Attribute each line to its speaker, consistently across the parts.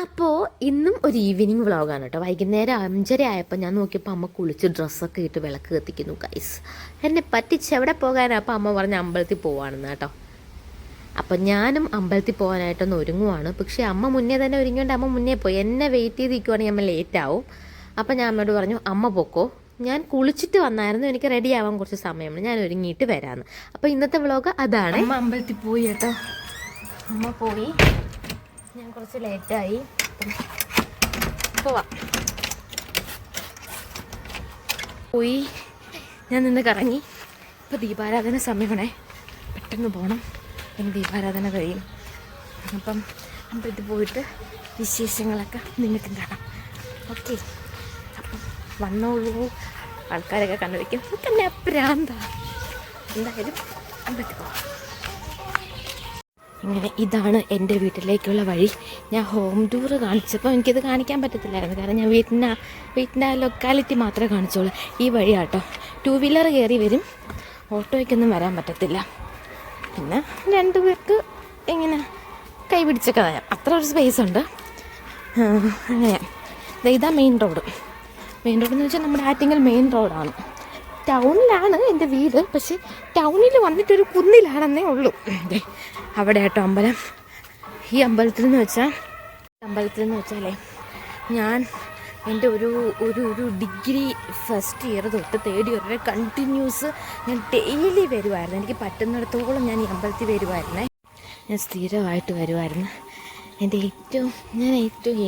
Speaker 1: അപ്പോൾ ഇന്നും ഒരു ഈവനിങ് വ്ളോഗാണ് കേട്ടോ. വൈകുന്നേരം 5:30 ആയപ്പോൾ ഞാൻ നോക്കിയപ്പോൾ അമ്മ കുളിച്ച് ഡ്രസ്സൊക്കെ ഇട്ട് വിളക്ക് കത്തിക്കുന്നു ഗൈസ്. എന്നെ പറ്റിച്ച് എവിടെ പോകാനാണ്? അപ്പോൾ അമ്മ പറഞ്ഞ അമ്പലത്തിൽ പോവാണെന്ന് കേട്ടോ. അപ്പം ഞാനും അമ്പലത്തിൽ പോകാനായിട്ടൊന്ന് ഒരുങ്ങുവാണ്. പക്ഷേ അമ്മ മുന്നേ തന്നെ ഒരുങ്ങിയോണ്ട് അമ്മ മുന്നേ പോയി. എന്നെ വെയിറ്റ് ചെയ്ത് നിൽക്കുവാണെങ്കിൽ അമ്മ ലേറ്റ് ആവും. അപ്പം ഞാൻ അമ്മയോട് പറഞ്ഞു, അമ്മ പൊക്കോ, ഞാൻ കുളിച്ചിട്ട് വന്നായിരുന്നു, എനിക്ക് റെഡി ആവാൻ കുറച്ച് സമയമാണ്, ഞാൻ ഒരുങ്ങിയിട്ട് വരാമെന്ന്. അപ്പോൾ ഇന്നത്തെ വ്ളോഗ് അതാണ്. അമ്മ അമ്പലത്തിൽ പോയി കേട്ടോ. അമ്മ പോയി, ഞാൻ കുറച്ച് ലേറ്റായി. പോവാം. പോയി ഞാൻ നിന്ന് കറങ്ങി. ഇപ്പോൾ ദീപാരാധന സമയമാണേ, പെട്ടെന്ന് പോകണം, പിന്നെ ദീപാരാധന കഴിയും. അപ്പം അമ്പലത്തിൽ പോയിട്ട് വിശേഷങ്ങളൊക്കെ നിങ്ങൾക്ക് കാണാം. ഓക്കെ, അപ്പം വന്നോളൂ. ആൾക്കാരൊക്കെ കണ്ടുവയ്ക്കും, നമുക്ക് എന്നെ പ്രാന്താ. എന്തായാലും അമ്പലത്തിൽ പോവാം. ഇങ്ങനെ ഇതാണ് എൻ്റെ വീട്ടിലേക്കുള്ള വഴി. ഞാൻ ഹോം ടൂർ കാണിച്ചപ്പോൾ എനിക്കിത് കാണിക്കാൻ പറ്റത്തില്ലായിരുന്നു, കാരണം ഞാൻ വീട്ടിൻ്റെ ആ ലൊക്കാലിറ്റി മാത്രമേ കാണിച്ചോളൂ. ഈ വഴിയാട്ടോ, 2 വീലർ കയറി വരും, ഓട്ടോയ്ക്കൊന്നും വരാൻ പറ്റത്തില്ല. പിന്നെ 2 പേർക്ക് ഇങ്ങനെ കൈ പിടിച്ചൊക്കെ തരാം, അത്ര ഒരു സ്പേസ് ഉണ്ട്. അങ്ങനെ ഇതാ മെയിൻ റോഡ്. മെയിൻ റോഡെന്ന് വെച്ചാൽ നമ്മുടെ ആറ്റിങ്ങൽ മെയിൻ റോഡാണ്. ടൗണിലാണ് എൻ്റെ വീട്, പക്ഷേ ടൗണിൽ വന്നിട്ടൊരു കുന്നിലാണെന്നേ ഉള്ളൂ. അവിടെ ആട്ടോ അമ്പലം. ഈ അമ്പലത്തിൽ നിന്ന് വെച്ചാലേ ഞാൻ എൻ്റെ ഒരു ഡിഗ്രി ഫസ്റ്റ് ഇയർ തൊട്ട് 3rd ഇയർ വരെ കണ്ടിന്യൂസ് ഞാൻ ഡെയിലി വരുമായിരുന്നു. എനിക്ക് പറ്റുന്നിടത്തോളം ഞാൻ ഈ അമ്പലത്തിൽ വരുമായിരുന്നേ. ഞാൻ സ്ഥിരമായിട്ട് വരുമായിരുന്നു. ഞാൻ ഏറ്റവും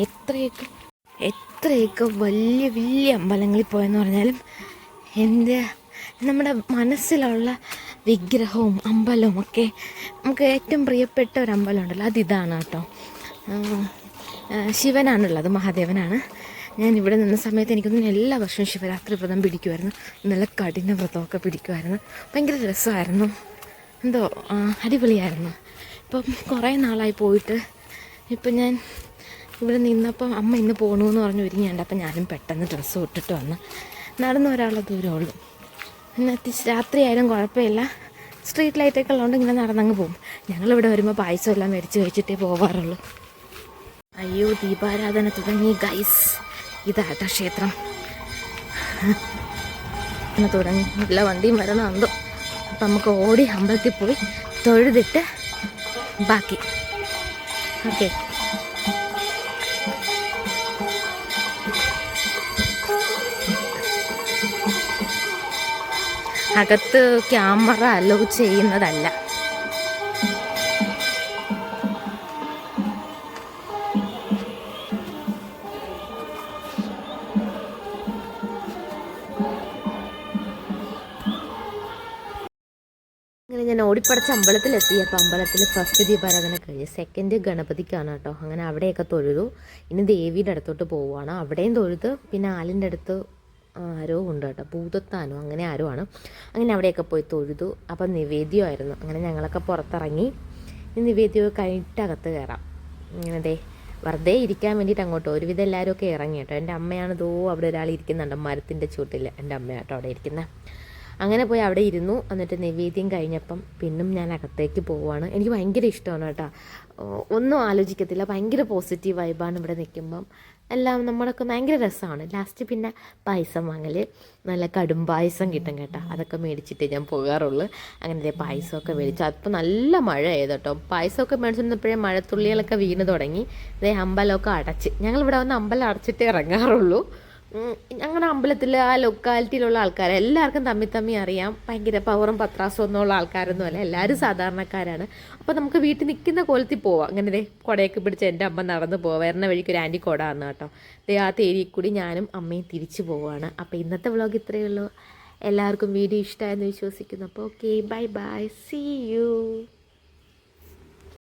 Speaker 1: എത്രയൊക്കെ വലിയ അമ്പലങ്ങളിൽ പോയെന്ന് പറഞ്ഞാലും നമ്മുടെ മനസ്സിലുള്ള വിഗ്രഹവും അമ്പലവും ഒക്കെ നമുക്ക് ഏറ്റവും പ്രിയപ്പെട്ട ഒരു അമ്പലം ഉണ്ടല്ലോ, അതിതാണ് കേട്ടോ. ശിവനാണുള്ളത്, മഹാദേവനാണ്. ഞാൻ ഇവിടെ നിന്ന സമയത്ത് എനിക്കൊന്നും എല്ലാ വർഷവും ശിവരാത്രി വ്രതം പിടിക്കുമായിരുന്നു, നല്ല കഠിന വ്രതമൊക്കെ പിടിക്കുമായിരുന്നു. ഭയങ്കര രസമായിരുന്നു, എന്തോ അടിപൊളിയായിരുന്നു. ഇപ്പം കുറേ നാളായി പോയിട്ട്. ഇപ്പം ഞാൻ ഇവിടെ നിന്നപ്പം അമ്മ ഇന്ന് പോകണമെന്ന് പറഞ്ഞ് ഒരുങ്ങിയുണ്ട്. അപ്പം ഞാനും പെട്ടെന്ന് ഡ്രസ്സ് ഇട്ടിട്ട് വന്ന് നടന്നു വരാനുള്ള ദൂരമുള്ളൂ. ഇന്ന് രാത്രി ആയാലും കുഴപ്പമില്ല, സ്ട്രീറ്റ് ലൈറ്റൊക്കെ ഉള്ളതുകൊണ്ട് ഇങ്ങനെ നടന്നങ്ങ് പോകും. ഞങ്ങളിവിടെ വരുമ്പോൾ പായസം എല്ലാം മേടിച്ച് കഴിച്ചിട്ടേ പോകാറുള്ളൂ. അയ്യോ, ദീപാരാധന തുടങ്ങി ഗൈസ്. ഇതാട്ടോ ക്ഷേത്രം തുടങ്ങി. എല്ലാ വണ്ടിയും വരണമുണ്ടോ. അപ്പം നമുക്ക് ഓടി അമ്പലത്തിൽ പോയി തൊഴുതിട്ട് ബാക്കി. ഓക്കെ, അകത്ത് ക്യാമറ അലോ ചെയ്യുന്നതല്ല. അങ്ങനെ ഞാൻ ഓടിപ്പടച്ച അമ്പലത്തിലെത്തി. അപ്പോൾ അമ്പലത്തിൽ ഫസ്റ്റ് ദീപാരാധന കഴിഞ്ഞ്, സെക്കൻഡ് ഗണപതിക്കാണ് കേട്ടോ. അങ്ങനെ അവിടെയൊക്കെ തൊഴുതു. ഇനി ദേവിയുടെ അടുത്തോട്ട് പോവുകയാണ്. അവിടെയും തൊഴുത്, പിന്നെ ആലിൻ്റെ അടുത്ത് ആരോ ഉണ്ട് കേട്ടോ, ഭൂതത്താനോ അങ്ങനെ ആരോ ആണ്. അങ്ങനെ അവിടെയൊക്കെ പോയി തൊഴുതു. അപ്പം നിവേദ്യമായിരുന്നു. അങ്ങനെ ഞങ്ങളൊക്കെ പുറത്തിറങ്ങി. നിവേദ്യമൊക്കെ കഴിഞ്ഞിട്ട് അകത്ത് കയറാം. ഇങ്ങനെ വെറുതെ ഇരിക്കാൻ വേണ്ടിയിട്ട് അങ്ങോട്ടോ ഒരുവിധം എല്ലാവരും ഒക്കെ ഇറങ്ങി കേട്ടോ. എൻ്റെ അമ്മയാണ് അവിടെ ഒരാൾ ഇരിക്കുന്നുണ്ട്, മരത്തിൻ്റെ ചുവട്ടിൽ. എൻ്റെ അമ്മയാട്ടോ അവിടെ ഇരിക്കുന്നത്. അങ്ങനെ പോയി അവിടെ ഇരുന്നു. എന്നിട്ട് നിവേദ്യം കഴിഞ്ഞപ്പം പിന്നും ഞാൻ അകത്തേക്ക് പോവുകയാണ്. എനിക്ക് ഭയങ്കര ഇഷ്ടമാണ് കേട്ടോ, ഒന്നും ആലോചിക്കത്തില്ല, ഭയങ്കര പോസിറ്റീവ് വൈബാണ് ഇവിടെ നിൽക്കുമ്പം. എല്ലാം നമ്മളൊക്കെ ഭയങ്കര രസമാണ്. ലാസ്റ്റ് പിന്നെ പായസം വാങ്ങൽ, നല്ല കടും പായസം കിട്ടും കേട്ടോ, അതൊക്കെ മേടിച്ചിട്ടേ ഞാൻ പോകാറുള്ളൂ. അങ്ങനെ പായസമൊക്കെ മേടിച്ചു. അപ്പോൾ നല്ല മഴ ആയത് കേട്ടോ. പായസമൊക്കെ മേടിച്ചിരുന്നപ്പോഴേ മഴത്തുള്ളികളൊക്കെ വീണ് തുടങ്ങി. അമ്പലമൊക്കെ അടച്ച്. ഞങ്ങളിവിടെ വന്ന് അമ്പലം അടച്ചിട്ടേ ഇറങ്ങാറുള്ളൂ. ഞങ്ങളുടെ അമ്പലത്തിൽ ആ ലൊക്കാലിറ്റിയിലുള്ള ആൾക്കാർ എല്ലാവർക്കും തമ്മി അറിയാം. ഭയങ്കര പവറും പത്രാസും ഒന്നുമുള്ള ആൾക്കാരൊന്നും അല്ല, എല്ലാവരും സാധാരണക്കാരാണ്. അപ്പോൾ നമുക്ക് വീട്ടിൽ നിൽക്കുന്ന കോലത്തിൽ പോവാം. അങ്ങനെ കുടയൊക്കെ പിടിച്ച് എൻ്റെ അമ്മ നടന്ന് പോവാം. വരുന്ന വഴിക്ക് ഒരു ആൻറ്റി കുട വന്നു കേട്ടോ. ആ തേരിയിൽ കൂടി ഞാനും അമ്മയും തിരിച്ചു പോവുകയാണ്. അപ്പോൾ ഇന്നത്തെ വ്ളോഗ് ഇത്രയേ ഉള്ളൂ. എല്ലാവർക്കും വീഡിയോ ഇഷ്ടമായെന്ന് വിശ്വസിക്കുന്നു. അപ്പോൾ okay, bye bye, see U.